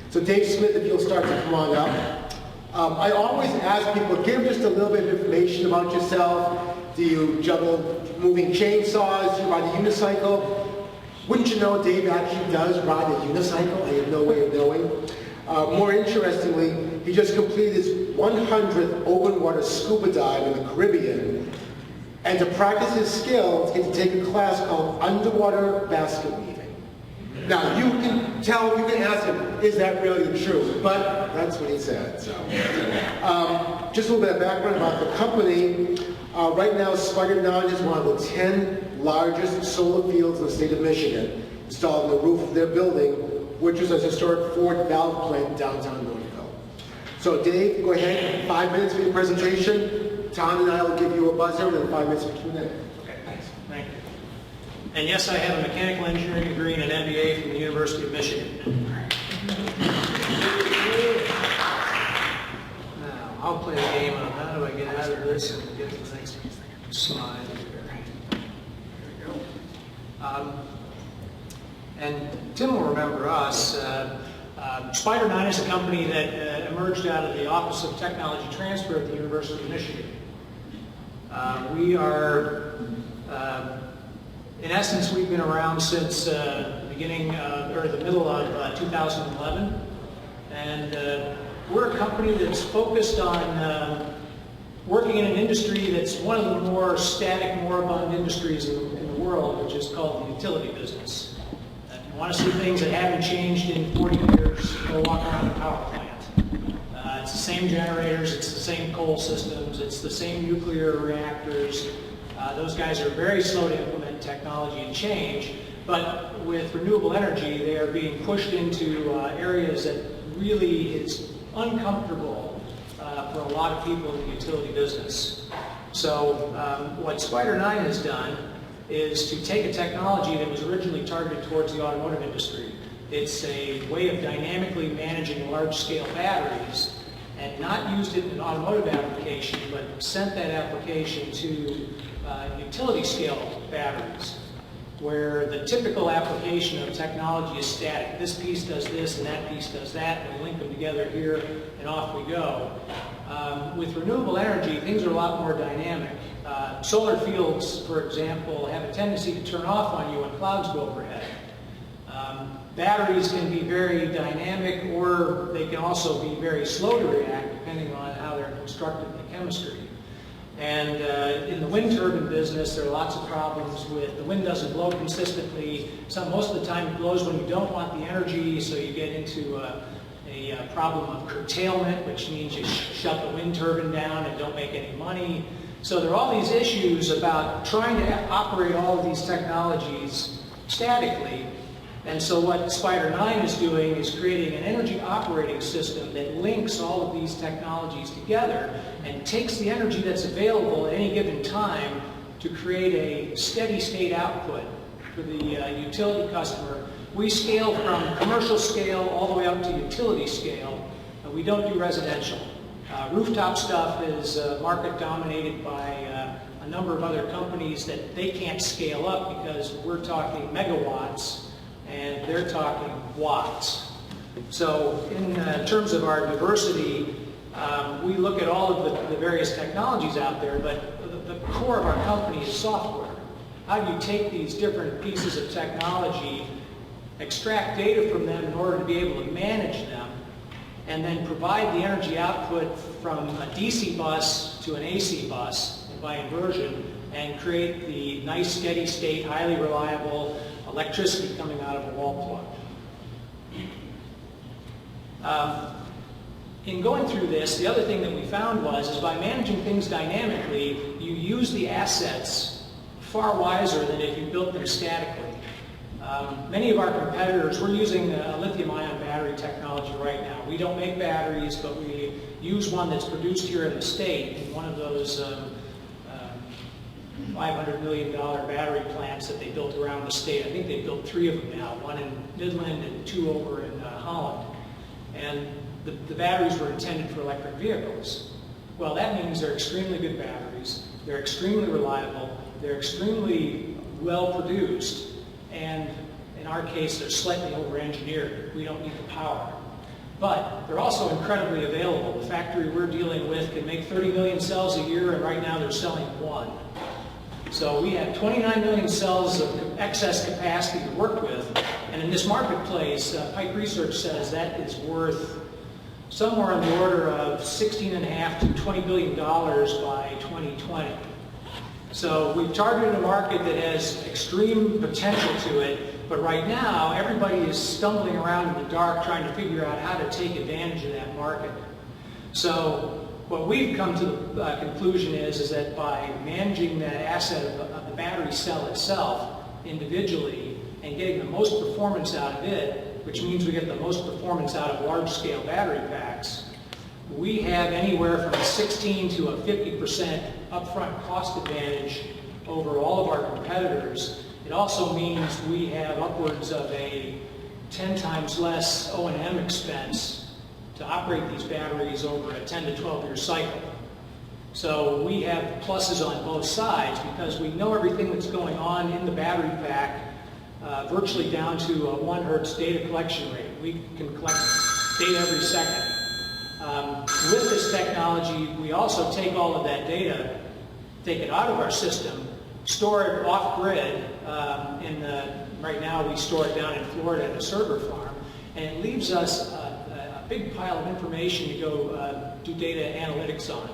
So Dave Smith, if you'll start to come on up. I always ask people, give just a little bit of information about yourself. Do you juggle moving chainsaws? Do you ride a unicycle? Wouldn't you know Dave actually does ride a unicycle? I have no way of knowing. More interestingly, he just completed his 100th open water scuba dive in the Caribbean. And to practice his skills, he had to take a class called underwater basket weaving. Now, you can ask him, is that really true? But that's what he said. So, just a little bit of background about the company. Right now, Spider9 is one of the 10 largest solar fields in the state of Michigan, installed on the roof of their building, which is a historic Ford valve plant downtown Northville. So, Dave, go ahead. 5 minutes for your presentation. Tom and I will give you a buzzer, and then 5 minutes for Q&A. Okay, thanks. Thank you. And yes, I have a mechanical engineering degree and an MBA from the University of Michigan. Now, I'll play a game on how do I get out of this and get to the next slide here. There we go. And Tim will remember us. Spider9 is a company that emerged out of the Office of Technology Transfer at the University of Michigan. We are, in essence, we've been around since the beginning, or the middle of 2011. And we're a company that's focused on working in an industry that's one of the more static, moribund industries in the world, which is called the utility business. If you want to see things that haven't changed in 40 years, go walk around a power plant. It's the same generators, it's the same coal systems, it's the same nuclear reactors. Those guys are very slow to implement technology and change, but with renewable energy, they are being pushed into areas that really is uncomfortable for a lot of people in the utility business. So what Spider9 has done is to take a technology that was originally targeted towards the automotive industry. It's a way of dynamically managing large-scale batteries and not used it in an automotive application, but sent that application to utility-scale batteries, where the typical application of technology is static. This piece does this and that piece does that, and we link them together here, and off we go. With renewable energy, things are a lot more dynamic. Solar fields, for example, have a tendency to turn off on you when clouds go overhead. Batteries can be very dynamic, or they can also be very slow to react, depending on how they're constructed in the chemistry. And in the wind turbine business, there are lots of problems with the wind doesn't blow consistently. Most of the time it blows when you don't want the energy, so you get into a problem of curtailment, which means you shut the wind turbine down and don't make any money. So there are all these issues about trying to operate all of these technologies statically. And so what Spider9 is doing is creating an energy operating system that links all of these technologies together and takes the energy that's available at any given time to create a steady state output for the utility customer. We scale from commercial scale all the way up to utility scale. We don't do residential. Rooftop stuff is market dominated by a number of other companies that they can't scale up because we're talking megawatts and they're talking watts. So in terms of our diversity, we look at all of the various technologies out there, but the core of our company is software. How do you take these different pieces of technology, extract data from them in order to be able to manage them, and then provide the energy output from a DC bus to an AC bus by inversion, and create the nice steady state, highly reliable electricity coming out of a wall plug. In going through this, the other thing that we found is by managing things dynamically, you use the assets far wiser than if you built them statically. Many of our competitors, we're using a lithium-ion battery technology right now. We don't make batteries, but we use one that's produced here in the state in one of those $500 million battery plants that they built around the state. I think they built 3 of them now, one in Midland and 2 over in Holland. And the batteries were intended for electric vehicles. Well, that means they're extremely good batteries, they're extremely reliable, they're extremely well produced, and in our case, they're slightly over-engineered. We don't need the power. but they're also incredibly available. The factory we're dealing with can make 30 million cells a year, and right now they're selling 1. So we have 29 million cells of excess capacity to work with, and in this marketplace, Pike Research says that is worth somewhere on the order of $16.5 to $20 billion by 2020. So we've targeted a market that has extreme potential to it, but right now everybody is stumbling around in the dark trying to figure out how to take advantage of that market. So what we've come to the conclusion is that by managing that asset of the battery cell itself individually and getting the most performance out of it, which means we get the most performance out of large-scale battery packs, we have anywhere from a 16 to a 50% upfront cost advantage over all of our competitors. It also means we have upwards of a 10 times less O&M expense to operate these batteries over a 10 to 12-year cycle. So we have pluses on both sides because we know everything that's going on in the battery pack virtually down to a 1 hertz data collection rate. We can collect data every second. With this technology, we also take all of that data, take it out of our system, store it off-grid. Right now we store it down in Florida at a Sharber farm, and it leaves us a big pile of information to go do data analytics on.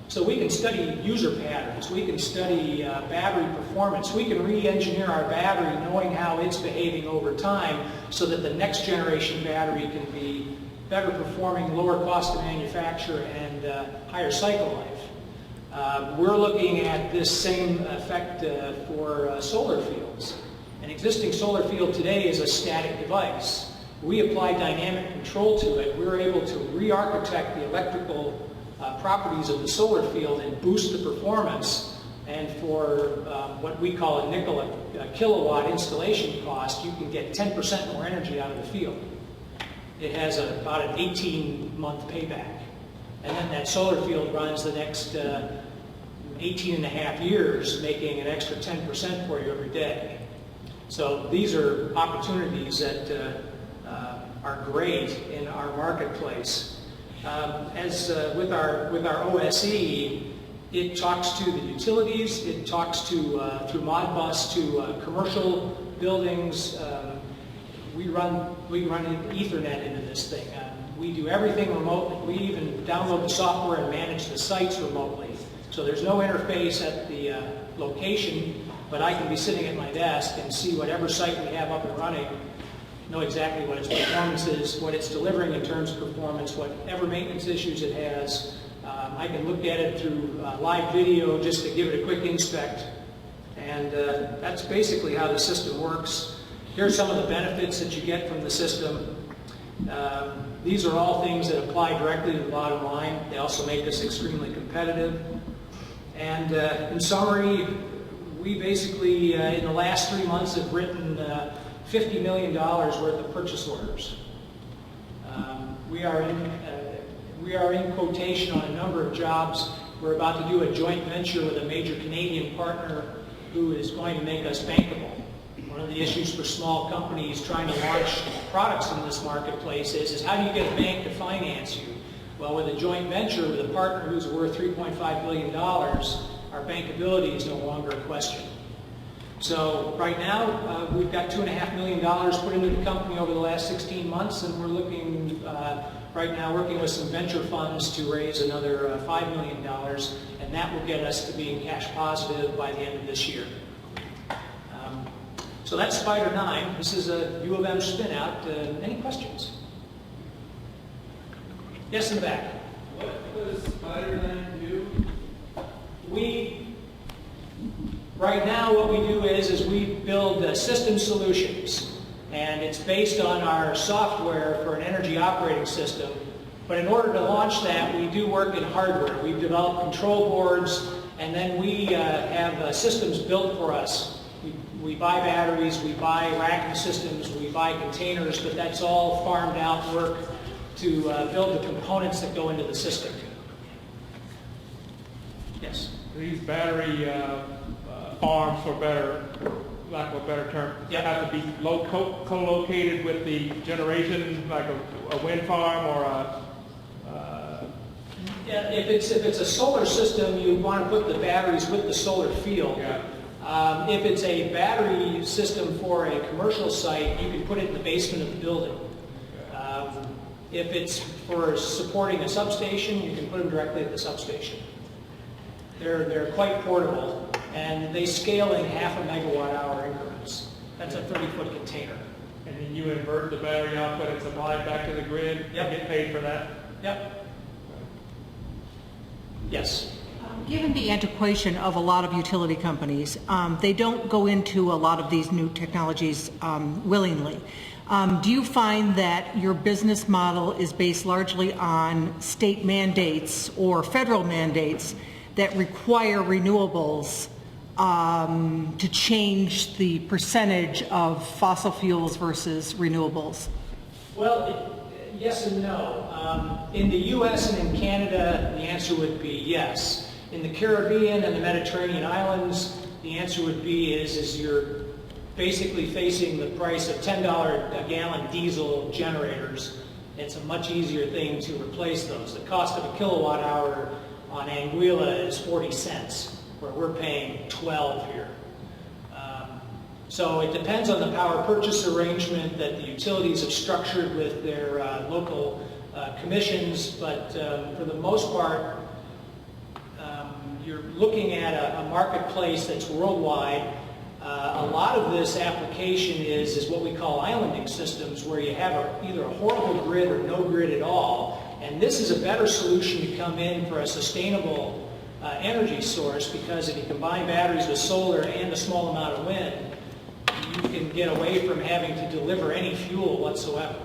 So we can study user patterns, we can study battery performance, we can re-engineer our battery knowing how it's behaving over time so that the next generation battery can be better performing, lower cost to manufacture, and higher cycle life. We're looking at this same effect for solar fields. An existing solar field today is a static device. We apply dynamic control to it. We're able to re-architect the electrical properties of the solar field and boost the performance. And for what we call a nickel a kilowatt installation cost, you can get 10% more energy out of the field. It has about an 18-month payback. And then that solar field runs the next 18 and a half years, making an extra 10% for you every day. So these are opportunities that are great in our marketplace. With our OSE, it talks to the utilities, it talks to through Modbus to commercial buildings. We run Ethernet into this thing. We do everything remotely. We even download the software and manage the sites remotely. So there's no interface at the location, but I can be sitting at my desk and see whatever site we have up and running, know exactly what its performance is, what it's delivering in terms of performance, whatever maintenance issues it has. I can look at it through live video just to give it a quick inspect. And that's basically how the system works. Here are some of the benefits that you get from the system. These are all things that apply directly to the bottom line. They also make us extremely competitive. And in summary, we basically, in the last 3 months, have written $50 million worth of purchase orders. We are in quotation on a number of jobs. We're about to do a joint venture with a major Canadian partner who is going to make us bankable. One of the issues for small companies trying to launch products in this marketplace is how do you get a bank to finance you? Well, with a joint venture with a partner who's worth $3.5 billion, our bankability is no longer a question. So right now, we've got $2.5 million put into the company over the last 16 months, and we're looking right now working with some venture funds to raise another $5 million, and that will get us to being cash positive by the end of this year. So that's Spider 9. This is a U of M spin-out. Any questions? Yes, in the back. What does Spider 9 do? Right now what we do is we build system solutions, and it's based on our software for an energy operating system. But in order to launch that, we do work in hardware. We've developed control boards, and then we have systems built for us. We buy batteries, we buy racking systems, we buy containers, but that's all farmed out work to build the components that go into the system. Yes? These battery farms, for better lack of a better term, Yep. have to be co-located with the generation, like a wind farm or a... Yeah, if it's a solar system, you want to put the batteries with the solar field. Yeah. If it's a battery system for a commercial site, you can put it in the basement of the building. If it's for supporting a substation, you can put them directly at the substation. They're quite portable, and they scale in 0.5 megawatt-hour increments. That's a 30-foot container. And then you invert the battery output and supply it back to the grid, Yep. and get paid for that? Yep. Yes. Given the antiquation of a lot of utility companies, they don't go into a lot of these new technologies willingly. Do you find that your business model is based largely on state mandates or federal mandates that require renewables to change the percentage of fossil fuels versus renewables? Well, yes and no. In the U.S. and in Canada, the answer would be yes. In the Caribbean and the Mediterranean islands, the answer would be is you're basically facing the price of $10 a gallon diesel generators. It's a much easier thing to replace those. The cost of a kilowatt hour on Anguilla is 40 cents, where we're paying 12 here. So it depends on the power purchase arrangement that the utilities have structured with their local commissions, but for the most part, you're looking at a marketplace that's worldwide. A lot of this application is what we call islanding systems, where you have either a horrible grid or no grid at all. And this is a better solution to come in for a sustainable energy source, because if you combine batteries with solar and a small amount of wind, you can get away from having to deliver any fuel whatsoever.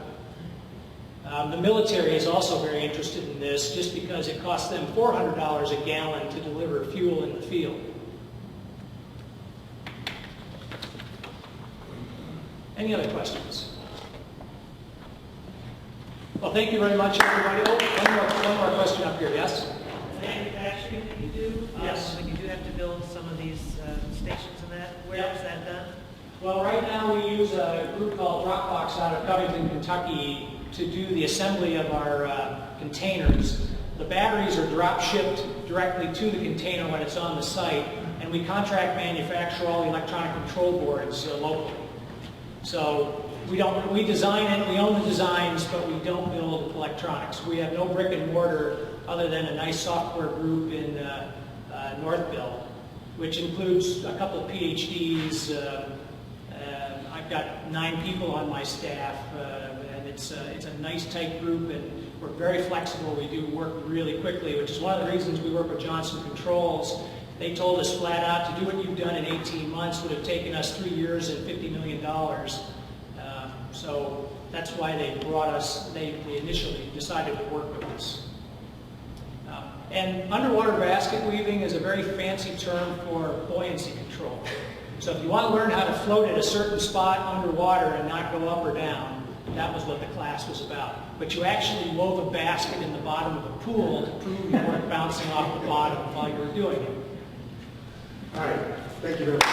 The military is also very interested in this, just because it costs them $400 a gallon to deliver fuel in the field. Any other questions? Well, thank you very much, everybody. Oh, one more question up here. Yes? Manufacturing that you do? Yes. When you do have to build some of these stations and that, where Yep. is that done? Well, right now we use a group called Dropbox out of Covington, Kentucky, to do the assembly of our containers. The batteries are drop shipped directly to the container when it's on the site, and we contract manufacture all the electronic control boards locally. So we design it, we own the designs, but we don't build electronics. We have no brick and mortar other than a nice software group in Northville, which includes a couple of PhDs. I've got 9 people on my staff, and it's a nice tight group, and we're very flexible. We do work really quickly, which is one of the reasons we work with Johnson Controls. They told us flat out to do what you've done in 18 months would have taken us 3 years and $50 million. So that's why they brought us, they initially decided to work with us. And underwater basket weaving is a very fancy term for buoyancy control. So if you want to learn how to float at a certain spot underwater and not go up or down, that was what the class was about. But you actually wove a basket in the bottom of a pool to prove you weren't bouncing off the bottom while you were doing it. All right, thank you very much.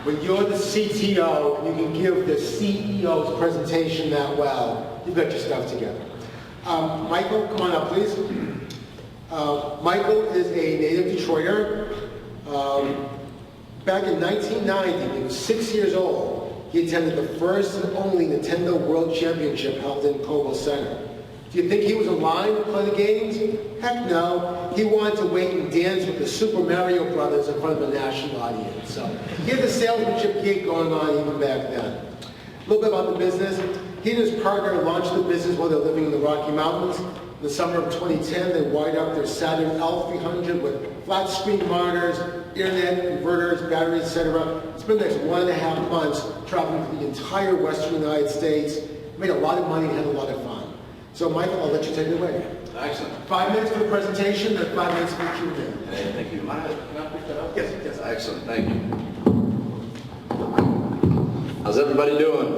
When you're the CTO and you can give the CEO's presentation that well, you've got your stuff together. Michael, come on up, please. Michael is a native Detroiter. Back in 1990, when he was 6 years old, he attended the first and only Nintendo World Championship held in Koval Center. Do you think he was in line to play the games? Heck no. He wanted to wait and dance with the Super Mario Brothers in front of a national audience. So he had the salesmanship gig going on even back then. A little bit about the business. He and his partner launched the business while they were living in the Rocky Mountains. In the summer of 2010, they wired up their Saturn L300 with flat screen monitors, internet, inverters, batteries, etc. Spent the next 1.5 months traveling through the entire western United States. Made a lot of money and had a lot of fun. So Michael, I'll let you take it away. Excellent. 5 minutes for the presentation, then 5 minutes for the Q&A. Hey, thank you. Can I pick that up? Yes, yes. Excellent, thank you. How's everybody doing?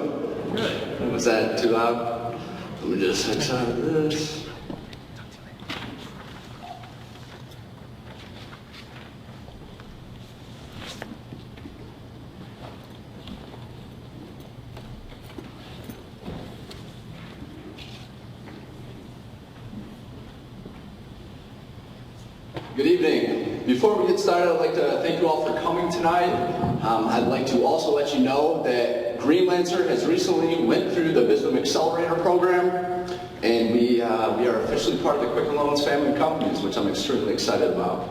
Good. Was that too loud? Let me just fix out of this. Good evening. Before we get started, I'd like to thank you all for coming tonight. I'd like to also let you know that Greenlancer has recently went through the Business Accelerator program, and we are officially part of the Quicken Loans family of companies, which I'm extremely excited about.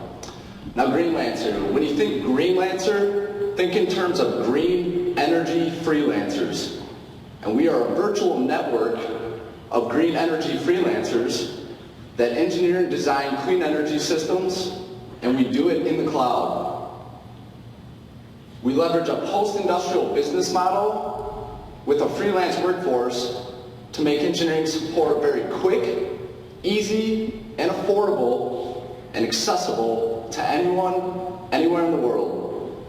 Now, Greenlancer. When you think Greenlancer, think in terms of green energy freelancers. And we are a virtual network of green energy freelancers that engineer and design clean energy systems, and we do it in the cloud. We leverage a post-industrial business model with a freelance workforce to make engineering support very quick, easy, and affordable, and accessible to anyone, anywhere in the world.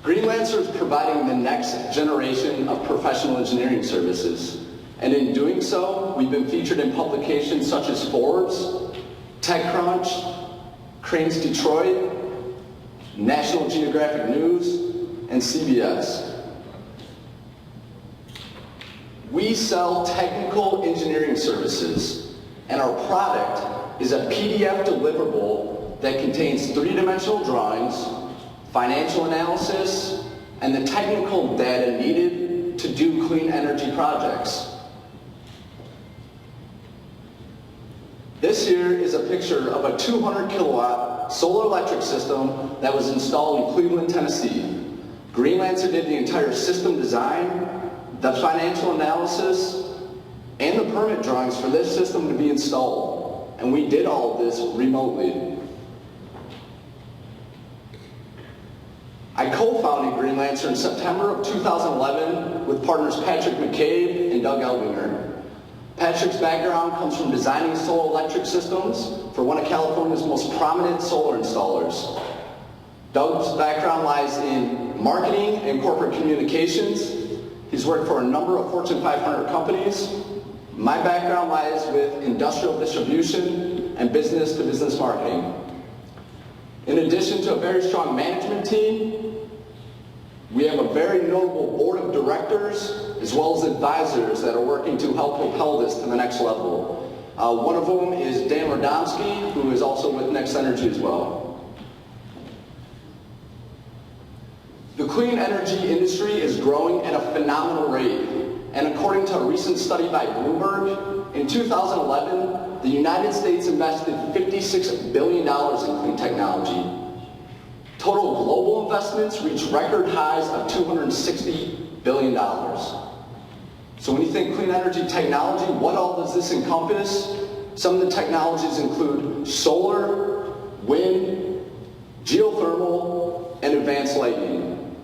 Greenlancer is providing the next generation of professional engineering services. And in doing so, we've been featured in publications such as Forbes, TechCrunch, Crane's Detroit, National Geographic News, and CBS. We sell technical engineering services, and our product is a PDF deliverable that contains three-dimensional drawings, financial analysis, and the technical data needed to do clean energy projects. This here is a picture of a 200 kilowatt solar electric system that was installed in Cleveland, Tennessee. Greenlancer did the entire system design, the financial analysis, and the permit drawings for this system to be installed. And we did all of this remotely. I co-founded Greenlancer in September of 2011 with partners Patrick McCabe and Doug Elbinger. Patrick's background comes from designing solar electric systems for one of California's most prominent solar installers. Doug's background lies in marketing and corporate communications. He's worked for a number of Fortune 500 companies. My background lies with industrial distribution and business-to-business marketing. In addition to a very strong management team, we have a very notable board of directors as well as advisors that are working to help propel this to the next level. One of them is Dan Radomski, who is also with NextEnergy as well. The clean energy industry is growing at a phenomenal rate, and according to a recent study by Bloomberg, in 2011, the United States invested $56 billion in clean technology. Total global investments reached record highs of $260 billion. So when you think clean energy technology, what all does this encompass? Some of the technologies include solar, wind, geothermal, and advanced lighting.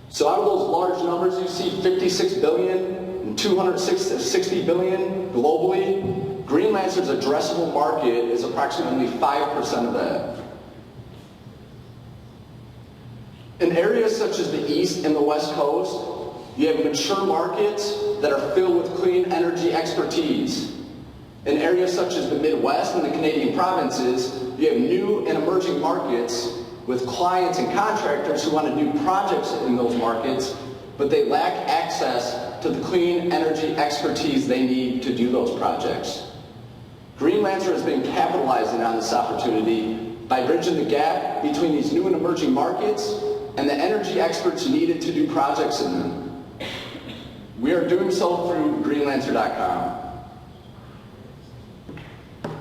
So out of those large numbers, you see 56 billion and 260 billion globally. Greenlancer's addressable market is approximately 5% of that. In areas such as the East and the West Coast, you have mature markets that are filled with clean energy expertise. In areas such as the Midwest and the Canadian provinces, you have new and emerging markets with clients and contractors who want to do projects in those markets, but they lack access to the clean energy expertise they need to do those projects. Greenlancer has been capitalizing on this opportunity by bridging the gap between these new and emerging markets and the energy experts needed to do projects in them. We are doing so through Greenlancer.com.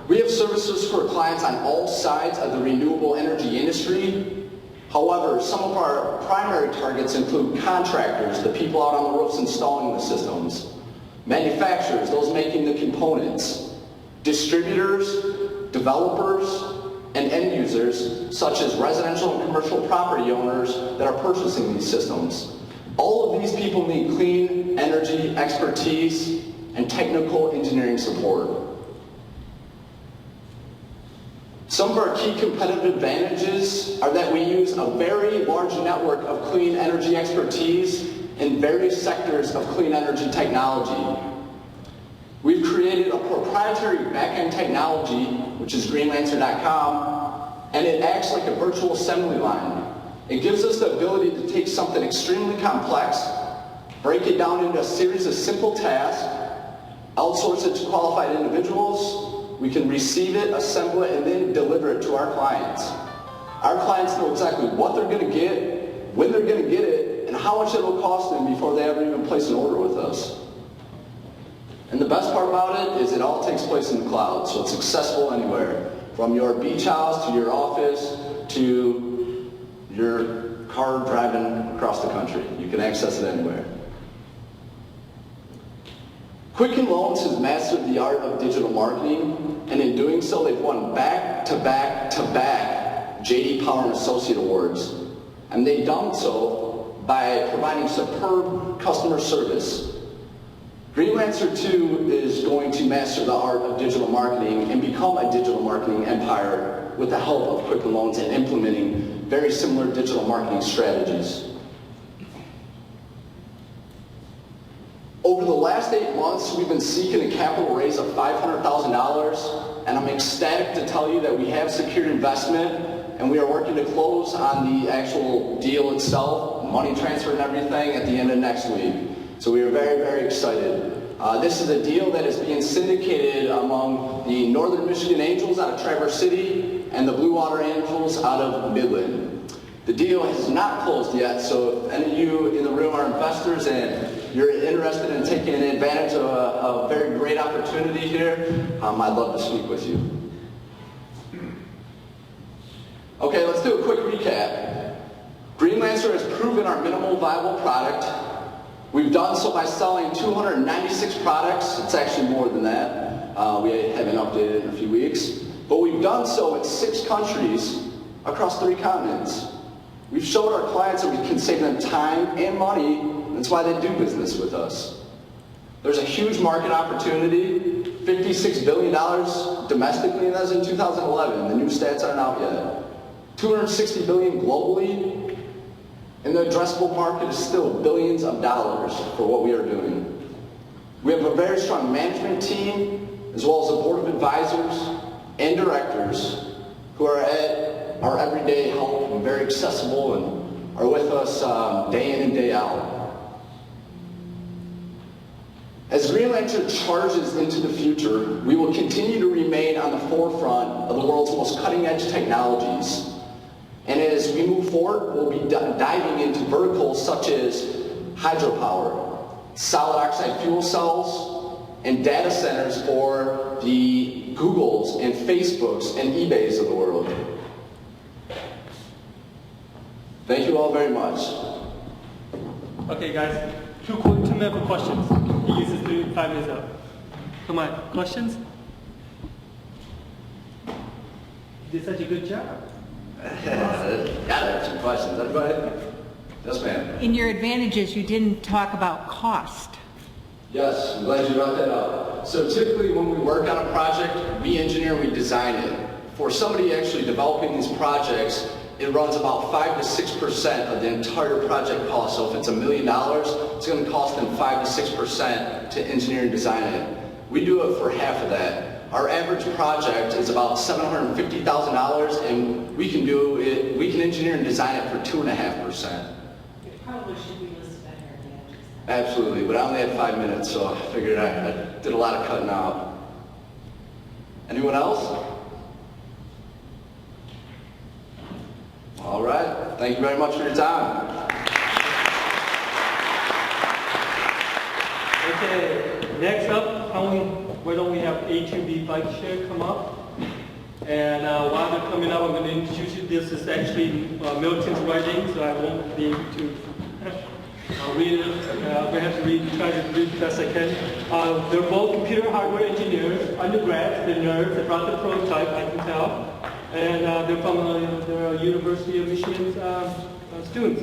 We have services for clients on all sides of the renewable energy industry. However, some of our primary targets include contractors, the people out on the roofs installing the systems, manufacturers, those making the components, distributors, developers, and end users, such as residential and commercial property owners that are purchasing these systems. All of these people need clean energy expertise and technical engineering support. Some of our key competitive advantages are that we use a very large network of clean energy expertise in various sectors of clean energy technology. We've created a proprietary backend technology, which is Greenlancer.com, and it acts like a virtual assembly line. It gives us the ability to take something extremely complex, break it down into a series of simple tasks, outsource it to qualified individuals, we can receive it, assemble it, and then deliver it to our clients. Our clients know exactly what they're going to get, when they're going to get it, and how much it will cost them before they ever even place an order with us. And the best part about it is it all takes place in the cloud, so it's accessible anywhere. From your beach house to your office to your car driving across the country. You can access it anywhere. Quicken Loans has mastered the art of digital marketing, and in doing so, they've won back-to-back-to-back J.D. Power and Associate Awards. And they've done so by providing superb customer service. Greenlancer 2 is going to master the art of digital marketing and become a digital marketing empire with the help of Quicken Loans and implementing very similar digital marketing strategies. Over the last 8 months, we've been seeking a capital raise of $500,000, and I'm ecstatic to tell you that we have secured investment, and we are working to close on the actual deal itself, money transfer and everything, at the end of next week. So we are very, very excited. This is a deal that is being syndicated among the Northern Michigan Angels out of Traverse City and the Blue Water Angels out of Midland. The deal has not closed yet, so if any of you in the room are investors and you're interested in taking advantage of a very great opportunity here, I'd love to speak with you. Okay, let's do a quick recap. Greenlancer has proven our minimal viable product. We've done so by selling 296 products. It's actually more than that. We haven't updated in a few weeks. But we've done so in 6 countries across 3 continents. We've showed our clients that we can save them time and money. That's why they do business with us. There's a huge market opportunity, $56 billion domestically, and that was in 2011. The new stats aren't out yet. $260 billion globally, and the addressable market is still billions of dollars for what we are doing. We have a very strong management team, as well as a board of advisors and directors who are at our everyday help and very accessible and are with us day in and day out. As Greenlancer charges into the future, we will continue to remain on the forefront of the world's most cutting-edge technologies. And as we move forward, we'll be diving into verticals such as hydropower, solid oxide fuel cells, and data centers for the Googles and Facebooks and eBays of the world. Thank you all very much. Okay, guys, 2 minute questions. He uses 5 minutes up. Come on, questions? You did such a good job. Got 2 questions. Everybody? Yes, ma'am. In your advantages, you didn't talk about cost. Yes, I'm glad you brought that up. So typically when we work on a project, we engineer and we design it. For somebody actually developing these projects, it runs about 5 to 6% of the entire project cost. So if it's $1 million, it's going to cost them 5 to 6% to engineer and design it. We do it for half of that. Our average project is about $750,000, and we can do it. We can engineer and design it for 2.5%. Probably should be listed on your advantages. Absolutely, but I only had 5 minutes, so I figured I did a lot of cutting out. Anyone else? All right. Thank you very much for your time. Okay, next up, why don't we have A2B Bike Share come up? And while they're coming up, I'm going to introduce you. This is actually Milton's writing, so I won't be able to read it. I'm going to have to try to read the best I can. They're both computer hardware engineers, undergrads, they're nerds, they brought the prototype, I can tell. And they're from the University of Michigan's students.